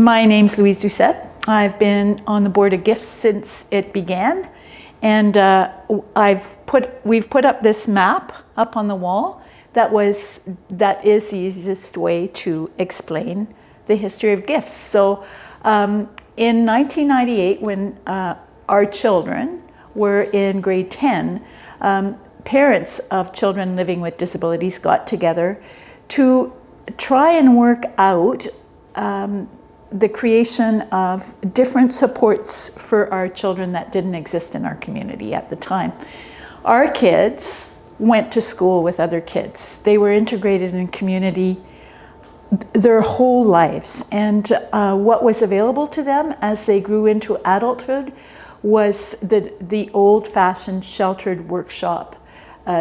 My name's Louise Doucette. I've been on the board of GIFTS since it began, and we've put up this map up on the wall that is the easiest way to explain the history of GIFTS. So in 1998, when our children were in grade 10, parents of children living with disabilities got together to try and work out the creation of different supports for our children that didn't exist in our community at the time. Our kids went to school with other kids. They were integrated in community their whole lives, and what was available to them as they grew into adulthood was the old-fashioned sheltered workshop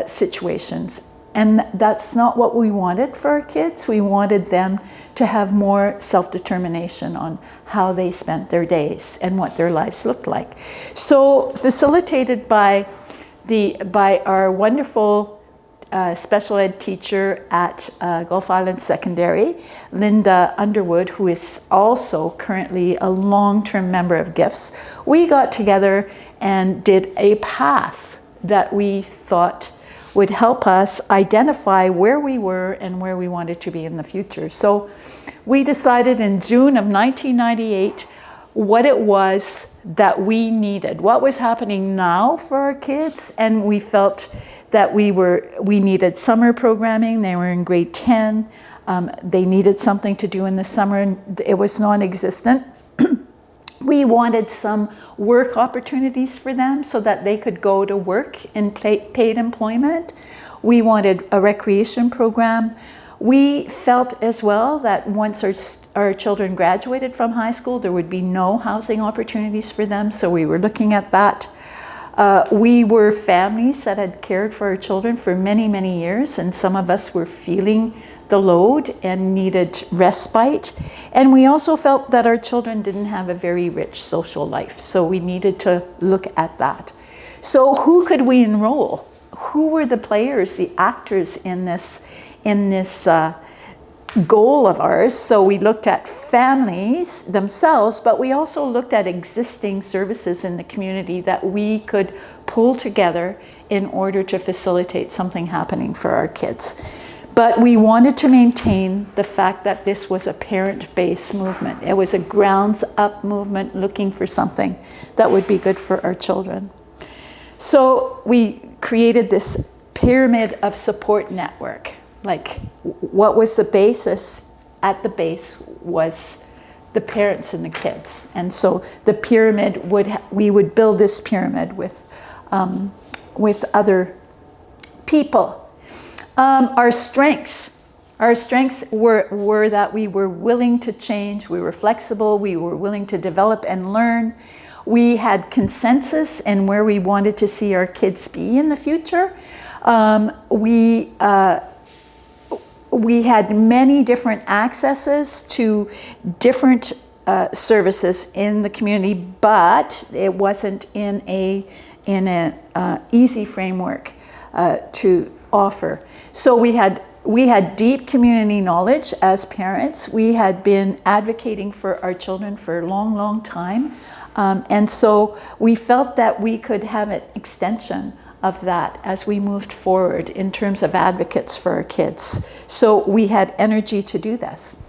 situations. And that's not what we wanted for our kids. We wanted them to have more self-determination on how they spent their days and what their lives looked like. So facilitated by our wonderful special ed teacher at Gulf Island Secondary, Linda Underwood, who is also currently a long-term member of GIFTS, we got together and did a path that we thought would help us identify where we were and where we wanted to be in the future. So we decided in June of 1998 what it was that we needed, what was happening now for our kids, and we felt that we needed summer programming. They were in grade 10. They needed something to do in the summer, and it was non-existent. We wanted some work opportunities for them so that they could go to work in paid employment. We wanted a recreation program. We felt as well that once our children graduated from high school, there would be no housing opportunities for them, so we were looking at that. We were families that had cared for our children for many, many years, and some of us were feeling the load and needed respite. And we also felt that our children didn't have a very rich social life, so we needed to look at that. So who could we enroll? Who were the players, the actors in this goal of ours? So we looked at families themselves, but we also looked at existing services in the community that we could pull together in order to facilitate something happening for our kids. But we wanted to maintain the fact that this was a parent-based movement. It was a grounds-up movement looking for something that would be good for our children. So we created this pyramid of support network. Like, what was the basis? At the base was the parents and the kids. And so the pyramid we would build this pyramid with other people. Our strengths were that we were willing to change, we were flexible, we were willing to develop and learn. We had consensus in where we wanted to see our kids be in the future. We had many different accesses to different services in the community, but it wasn't in an easy framework to offer. So we had deep community knowledge as parents. We had been advocating for our children for a long, long time. And so we felt that we could have an extension of that as we moved forward in terms of advocates for our kids. So we had energy to do this.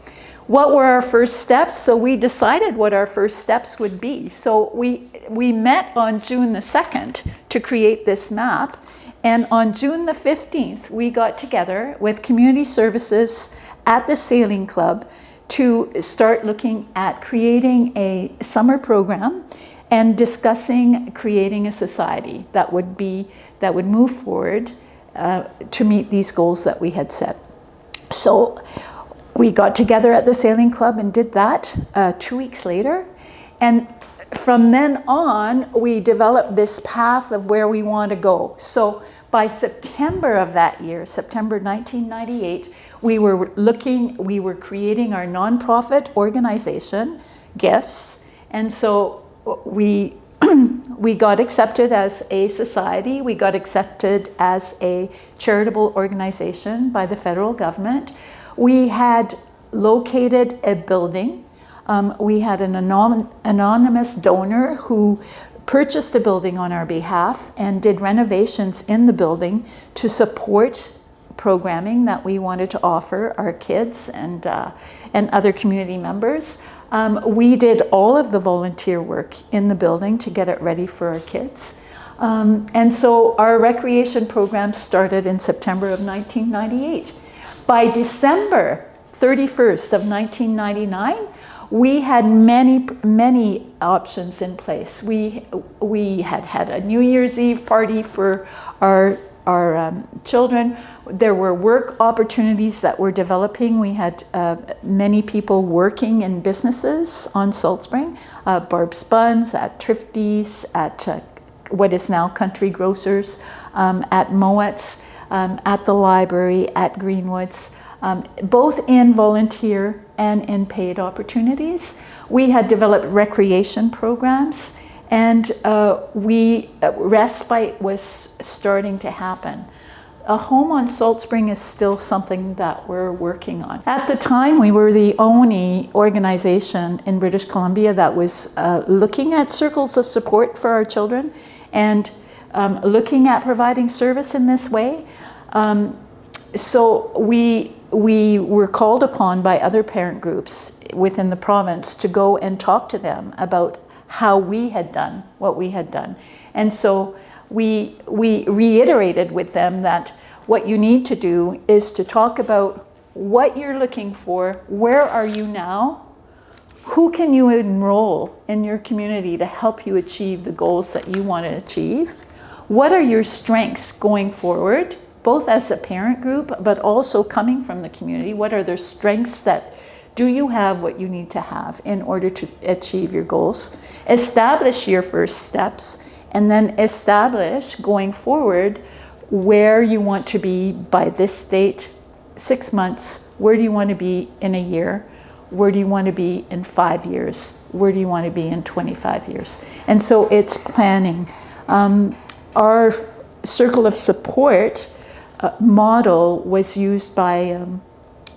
What were our first steps? So we decided what our first steps would be. So we met on June the 2nd to create this map. And on June the 15th, we got together with community services at the Sailing Club to start looking at creating a summer program and discussing creating a society that would move forward to meet these goals that we had set. So we got together at the Sailing Club and did that 2 weeks later. And from then on, we developed this path of where we want to go. So by September of that year, September 1998, we were creating our nonprofit organization, GIFTS. And so we got accepted as a society. We got accepted as a charitable organization by the federal government. We had located a building We had an anonymous donor who purchased a building on our behalf and did renovations in the building to support programming that we wanted to offer our kids and other community members. We did all of the volunteer work in the building to get it ready for our kids. And so our recreation program started in September of 1998. By December 31st of 1999, we had many options in place. We had a New Year's Eve party for our children. There were work opportunities that were developing. We had many people working in businesses on Salt Spring, Barb's Buns, at Thrifty's, at what is now Country Grocers, at Moet's, at the library, at Greenwoods, both in volunteer and in paid opportunities. We had developed recreation programs, and respite was starting to happen. A home on Salt Spring is still something that we're working on. At the time, we were the only organization in British Columbia that was looking at circles of support for our children and looking at providing service in this way. So we were called upon by other parent groups within the province to go and talk to them about how we had done what we had done. And so we reiterated with them that what you need to do is to talk about what you're looking for, where are you now, who can you enroll in your community to help you achieve the goals that you want to achieve, what are your strengths going forward, both as a parent group, but also coming from the community. What are their strengths that do you have what you need to have in order to achieve your goals? Establish your first steps, and then establish going forward where you want to be by this date, 6 months, where do you want to be in a year, where do you want to be in 5 years, where do you want to be in 25 years? And so it's planning. Our circle of support model was used by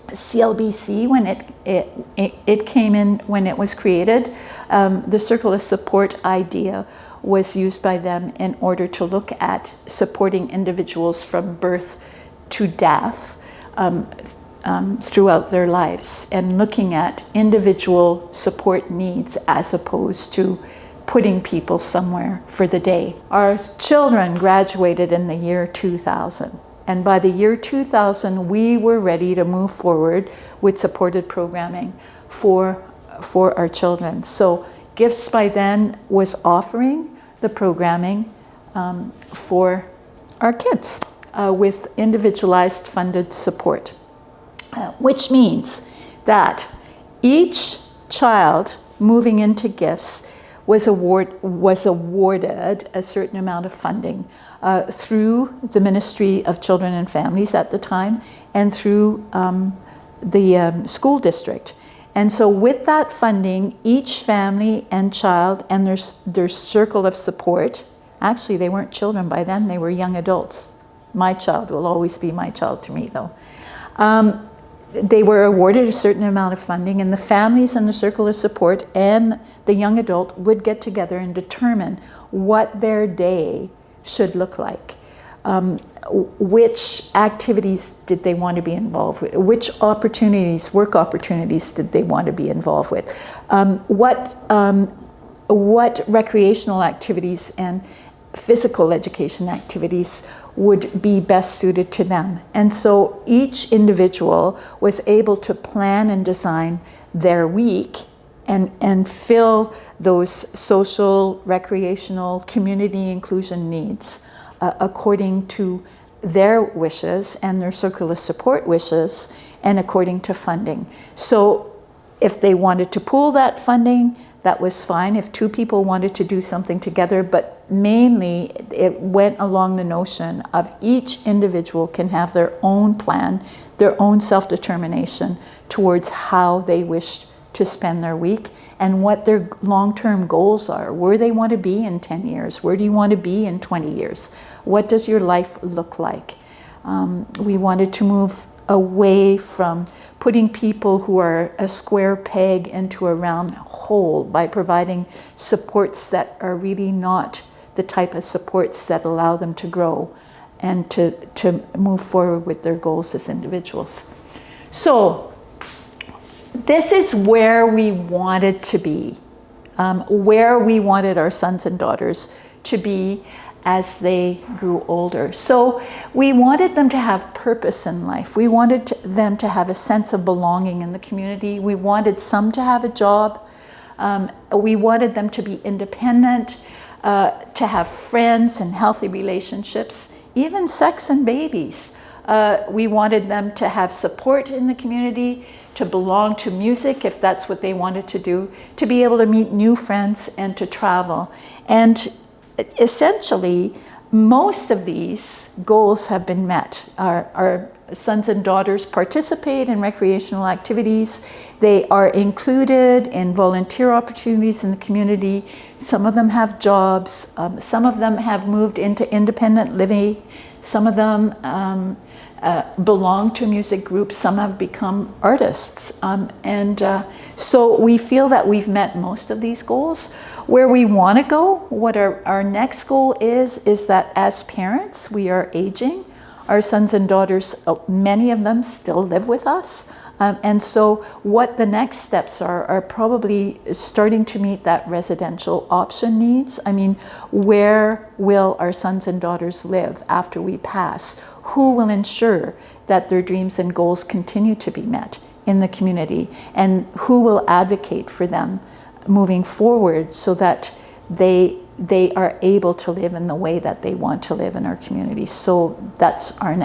CLBC when it came in, when it was created. The circle of support idea was used by them in order to look at supporting individuals from birth to death throughout their lives, and looking at individual support needs as opposed to putting people somewhere for the day. Our children graduated in the year 2000. And by the year 2000, we were ready to move forward with supported programming for our children. So Gifts by then was offering the programming for our kids with individualized funded support, which means that each child moving into Gifts was awarded a certain amount of funding through the Ministry of Children and Families at the time, and through the school district. And so with that funding, each family and child and their circle of support, actually they weren't children by then, they were young adults. My child will always be my child to me though. They were awarded a certain amount of funding, and the families and the circle of support and the young adult would get together and determine what their day should look like. Which activities did they want to be involved with? Which opportunities, work opportunities, did they want to be involved with? What recreational activities and physical education activities would be best suited to them? And so each individual was able to plan and design their week and fill those social, recreational, community inclusion needs according to their wishes and their circle of support wishes, and according to funding. So if they wanted to pool that funding, that was fine. If two people wanted to do something together, but mainly it went along the notion of each individual can have their own plan, their own self-determination towards how they wish to spend their week and what their long-term goals are. Where they want to be in 10 years, where do you want to be in 20 years? What does your life look like? We wanted to move away from putting people who are a square peg into a round hole by providing supports that are really not the type of supports that allow them to grow and to move forward with their goals as individuals. So this is where we wanted to be, where we wanted our sons and daughters to be as they grew older. So we wanted them to have purpose in life. We wanted them to have a sense of belonging in the community. We wanted some to have a job. We wanted them to be independent, to have friends and healthy relationships, even sex and babies. We wanted them to have support in the community, to belong to music if that's what they wanted to do, to be able to meet new friends and to travel. And essentially, most of these goals have been met. Our sons and daughters participate in recreational activities. They are included in volunteer opportunities in the community. Some of them have jobs. Some of them have moved into independent living. Some of them belong to music groups. Some have become artists. So we feel that we've met most of these goals. Where we want to go, what our next goal is that as parents, we are aging. Our sons and daughters, many of them still live with us. And so what the next steps are probably starting to meet that residential option needs. I mean, where will our sons and daughters live after we pass? Who will ensure that their dreams and goals continue to be met in the community? And who will advocate for them moving forward so that they are able to live in the way that they want to live in our community? So that's our